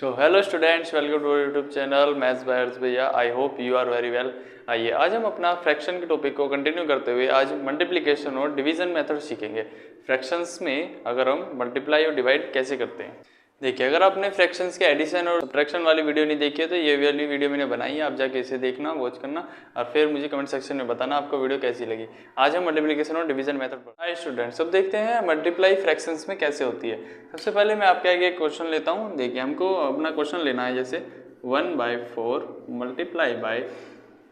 So hello students, welcome to YouTube channel maths by Harsh bhaiya. I hope you are very well. आइए आज हम अपना fraction के topic को कंटिन्यू करते हुए आज मल्टीप्लिकेशन और डिवीजन मेथड सीखेंगे। फ्रैक्शंस में अगर हम मल्टीप्लाई और डिवाइड कैसे करते हैं। देखिए, अगर आपने फ्रैक्शंस के एडिशन और सब्ट्रैक्शन वाली वीडियो नहीं देखी है तो ये वाली वीडियो मैंने बनाई है, आप जाके इसे देखना, वॉच करना और फिर मुझे कमेंट सेक्शन में बताना आपको वीडियो कैसी लगी। आज हम मल्टीप्लिकेशन और डिवीजन मेथड पर। हाय स्टूडेंट्स, अब देखते हैं मल्टीप्लाई फ्रैक्शंस में कैसे होती है। सबसे पहले मैं आपके आगे एक क्वेश्चन लेता हूँ। देखिए, हमको अपना क्वेश्चन लेना है जैसे 1/4 मल्टीप्लाई बाय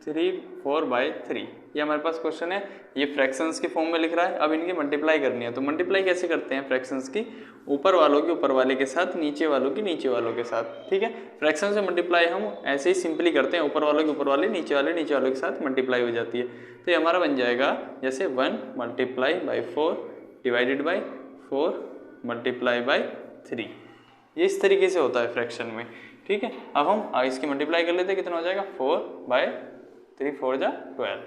4/3। ये हमारे पास क्वेश्चन है, ये फ्रैक्शंस के फॉर्म में लिख रहा है। अब इनकी मल्टीप्लाई करनी है, तो मल्टीप्लाई कैसे करते हैं फ्रैक्शंस की? ऊपर वालों के ऊपर वाले के साथ, नीचे वालों के नीचे वालों के साथ। ठीक है, फ्रैक्शन से मल्टीप्लाई हम ऐसे ही सिंपली करते हैं, ऊपर वालों के ऊपर वाले, नीचे वाले नीचे वालों के साथ मल्टीप्लाई हो जाती है। तो ये हमारा बन जाएगा जैसे 1 multiply by 4 divided by 4 multiply by 3। ये इस तरीके से होता है फ्रैक्शन में। ठीक है, अब हम इसकी मल्टीप्लाई कर लेते हैं, कितना हो जाएगा 4/3 4 जा 12।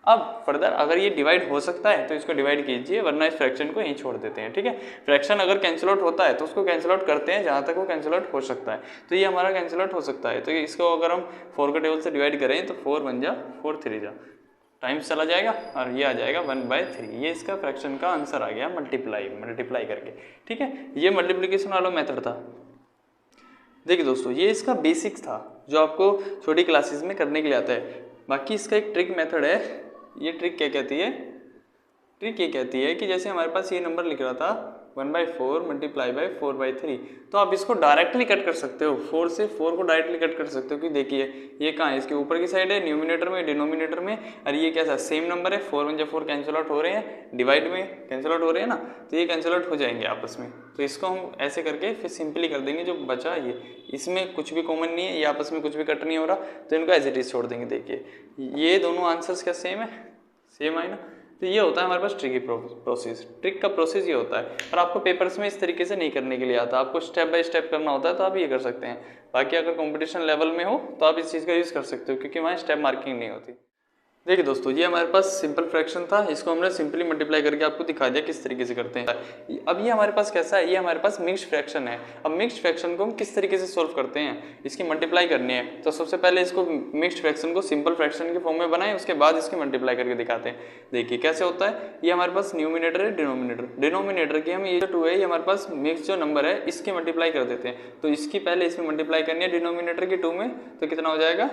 अब फर्दर अगर ये डिवाइड हो सकता है तो इसको डिवाइड कीजिए, वरना इस फ्रैक्शन को यहीं छोड़ देते हैं। ठीक है, फ्रैक्शन अगर कैंसिल आउट होता है तो उसको कैंसिल आउट करते हैं जहाँ तक वो कैंसिल आउट हो सकता है। तो ये हमारा कैंसिल आउट हो सकता है, तो इसको अगर हम 4 के टेबल से डिवाइड करें तो 4 1 जा 4 3 जा टाइम्स चला जाएगा और ये आ जाएगा 1/3। ये इसका फ्रैक्शन का आंसर आ गया मल्टीप्लाई करके। ठीक है, ये मल्टीप्लिकेशन वाला मेथड था। देखिए दोस्तों, ये इसका बेसिक्स था जो आपको छोटी क्लासेस में करने के लिए आता है। बाकी इसका एक ट्रिक मेथड है। ये ट्रिक क्या कहती है? ट्रिक ये कहती है कि जैसे हमारे पास ये नंबर लिख रहा था 1/4 मल्टीप्लाई बाई 4/3, तो आप इसको डायरेक्टली कट कर सकते हो। 4 से 4 को डायरेक्टली कट कर सकते हो। कि देखिए ये कहाँ है, इसके ऊपर की साइड है, न्यूमिनेटर में डिनोमिनेटर में, और ये कैसा सेम नंबर है, 4 1 जा 4 कैंसिल आउट हो रहे हैं, डिवाइड में कैंसिल आउट हो रहे हैं ना, तो ये कैंसिल आउट हो जाएंगे आपस में। तो इसको हम ऐसे करके फिर सिंपली कर देंगे। जो बचा ये, इसमें कुछ भी कॉमन नहीं है, ये आपस में कुछ भी कट नहीं हो रहा, तो इनको एज इट इज छोड़ देंगे। देखिए ये दोनों आंसर्स क्या सेम है, सेम है ना। तो ये होता है हमारे पास ट्रिक प्रोसेस। ट्रिक का प्रोसेस ये होता है, और आपको पेपर्स में इस तरीके से नहीं करने के लिए आता, आपको स्टेप बाय स्टेप करना होता है, तो आप ये कर सकते हैं। बाकी अगर कंपटीशन लेवल में हो तो आप इस चीज़ का यूज़ कर सकते हो, क्योंकि वहाँ स्टेप मार्किंग नहीं होती। देखिए दोस्तों, ये हमारे पास सिंपल फ्रैक्शन था, इसको हमने सिंपली मल्टीप्लाई करके आपको दिखा दिया किस तरीके से करते हैं। अब ये हमारे पास कैसा है, ये हमारे पास मिक्स्ड फ्रैक्शन है। अब मिक्स्ड फ्रैक्शन को हम किस तरीके से सोल्व करते हैं, इसकी मल्टीप्लाई करनी है, तो सबसे पहले इसको मिक्स्ड फ्रैक्शन को सिंपल फ्रैक्शन के फॉर्म में बनाएं, उसके बाद इसकी मल्टीप्लाई करके दिखाते हैं। देखिए कैसे होता है। ये हमारे पास न्यूमिनेटर है, डिनोमिनेटर की हम ये जो 2 है, ये हमारे पास मिक्स जो नंबर है इसकी मल्टीप्लाई कर देते हैं। तो इसकी पहले इसमें मल्टीप्लाई करनी है डिनोमिनेटर की 2 में, तो कितना हो जाएगा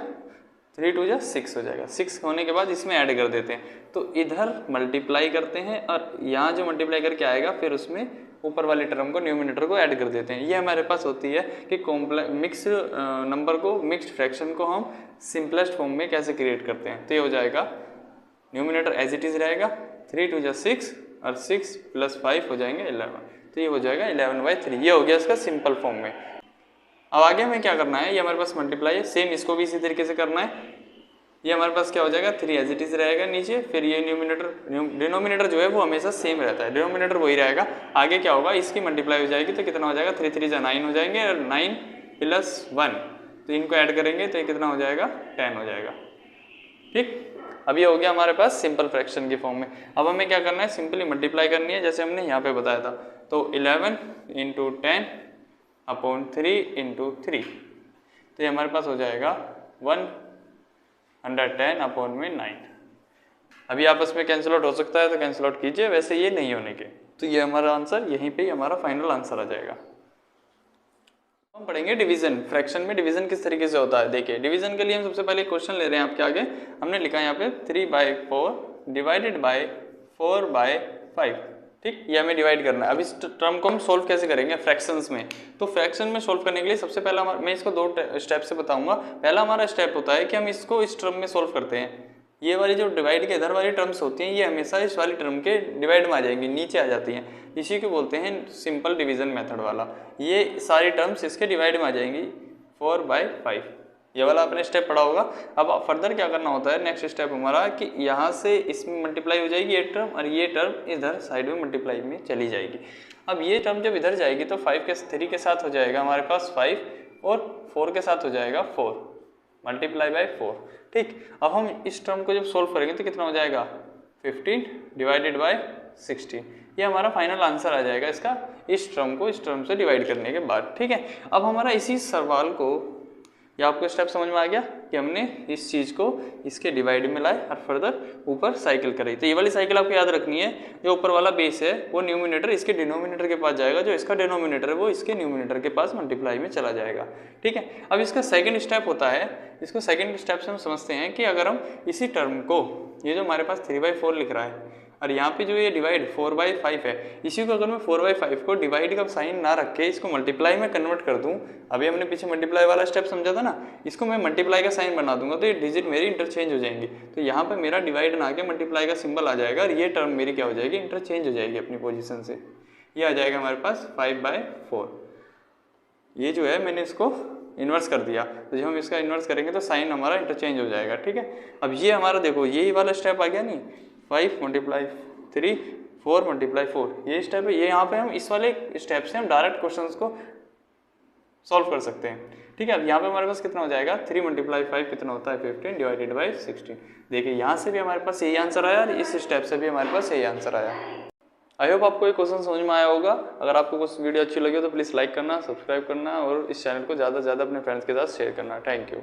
3 2 जा 6 हो जाएगा। 6 होने के बाद इसमें ऐड कर देते हैं, तो इधर मल्टीप्लाई करते हैं और यहाँ जो मल्टीप्लाई करके आएगा फिर उसमें ऊपर वाले टर्म को, न्यूमिनेटर को ऐड कर देते हैं। ये हमारे पास होती है कि मिक्स नंबर को, मिक्स्ड फ्रैक्शन को हम सिंपलेस्ट फॉर्म में कैसे क्रिएट करते हैं। तो ये हो जाएगा न्यूमिनेटर एज इट इज रहेगा 3 2 जा 6 और 6 + 5 हो जाएंगे 11। तो ये हो जाएगा 11/3। ये हो गया इसका सिंपल फॉर्म में। अब आगे हमें क्या करना है, ये हमारे पास मल्टीप्लाई है, सेम इसको भी इसी तरीके से करना है। ये हमारे पास क्या हो जाएगा 3 एज इट इज रहेगा नीचे, फिर ये डिनोमिनेटर जो है वो हमेशा सेम रहता है, डिनोमिनेटर वही रहेगा। आगे क्या होगा, इसकी मल्टीप्लाई हो जाएगी, तो कितना हो जाएगा 3 3 जा 9 हो जाएंगे, और 9 + 1, तो इनको ऐड करेंगे तो ये कितना हो जाएगा 10 हो जाएगा। ठीक, अब ये हो गया हमारे पास सिंपल फ्रैक्शन के फॉर्म में। अब हमें क्या करना है, सिंपली मल्टीप्लाई करनी है, जैसे हमने यहाँ पे बताया था। तो 11 × 10/3 × 3, तो ये हमारे पास हो जाएगा 110/9। अभी आपस में कैंसिल आउट हो सकता है तो कैंसिल आउट कीजिए, वैसे ये नहीं होने के। तो ये हमारा आंसर, यहीं पे हमारा फाइनल आंसर आ जाएगा। हम पढ़ेंगे डिवीजन। फ्रैक्शन में डिवीजन किस तरीके से होता है। देखिए, डिवीजन के लिए हम सबसे पहले क्वेश्चन ले रहे हैं आपके आगे। हमने लिखा है यहाँ पे 3/4 डिवाइडेड बाय 4/5। ठीक, ये हमें डिवाइड करना है। अब इस टर्म को हम सोल्व कैसे करेंगे फ्रैक्शंस में। तो फ्रैक्शन में सोल्व करने के लिए सबसे पहला मैं इसको 2 स्टेप से बताऊंगा। पहला हमारा स्टेप होता है कि हम इसको इस टर्म में सोल्व करते हैं। ये वाली जो डिवाइड के इधर वाली टर्म्स होती हैं, ये हमेशा इस वाली टर्म के डिवाइड में आ जाएंगी, नीचे आ जाती हैं। इसी को बोलते हैं सिंपल डिवीजन मेथड वाला। ये सारी टर्म्स इसके डिवाइड में आ जाएंगी 4/5। ये वाला आपने स्टेप पढ़ा होगा। अब फर्दर क्या करना होता है, नेक्स्ट स्टेप हमारा कि यहाँ से इसमें मल्टीप्लाई हो जाएगी ये टर्म, और ये टर्म इधर साइड में मल्टीप्लाई में चली जाएगी। अब ये टर्म जब इधर जाएगी तो 3 के साथ हो जाएगा हमारे पास 5, और 4 के साथ हो जाएगा 4 मल्टीप्लाई बाय 4। ठीक, अब हम इस टर्म को जब सोल्व करेंगे तो कितना हो जाएगा 15 डिवाइडेड बाय 60। ये हमारा फाइनल आंसर आ जाएगा इसका, इस टर्म को इस टर्म से डिवाइड करने के बाद। ठीक है, अब हमारा इसी सवाल को, ये आपको स्टेप समझ में आ गया कि हमने इस चीज़ को इसके डिवाइड में लाए और फर्दर ऊपर साइकिल करी। तो ये वाली साइकिल आपको याद रखनी है, जो ऊपर वाला बेस है वो न्यूमिनेटर इसके डिनोमिनेटर के पास जाएगा, जो इसका डिनोमिनेटर है वो इसके न्यूमिनेटर के पास मल्टीप्लाई में चला जाएगा। ठीक है, अब इसका सेकंड स्टेप होता है, इसको सेकंड स्टेप से हम समझते हैं कि अगर हम इसी टर्म को, ये जो हमारे पास 3/4 लिख रहा है और यहाँ पे जो ये डिवाइड 4/5 है, इसी को अगर मैं 4/5 को डिवाइड का साइन ना रख के इसको मल्टीप्लाई में कन्वर्ट कर दूं, अभी हमने पीछे मल्टीप्लाई वाला स्टेप समझा था ना, इसको मैं मल्टीप्लाई का साइन बना दूंगा तो ये डिजिट मेरी इंटरचेंज हो जाएंगी। तो यहाँ पे मेरा डिवाइड ना आके मल्टीप्लाई का सिंबल आ जाएगा और ये टर्म मेरी क्या हो जाएगी, इंटरचेंज हो जाएगी अपनी पोजिशन से। ये आ जाएगा हमारे पास 5/4। ये जो है मैंने इसको इन्वर्स कर दिया, तो जब हम इसका इन्वर्स करेंगे तो साइन हमारा इंटरचेंज हो जाएगा। ठीक है, अब ये हमारा देखो यही वाला स्टेप आ गया नहीं, 5 × 3 4 × 4, ये स्टेप है। ये यहाँ पे हम इस वाले स्टेप से हम डायरेक्ट क्वेश्चंस को सॉल्व कर सकते हैं। ठीक है, अब यहाँ पे हमारे पास कितना हो जाएगा, 3 × 5 कितना होता है, 15 / 16। देखिए यहाँ से भी हमारे पास यही आंसर आया और इस स्टेप से भी हमारे पास यही आंसर आया। आई होप आपको ये क्वेश्चन समझ में आया होगा। अगर आपको कुछ वीडियो अच्छी लगी हो तो प्लीज़ लाइक करना, सब्सक्राइब करना और इस चैनल को ज़्यादा से ज़्यादा अपने फ्रेंड्स के साथ शेयर करना। Thank you.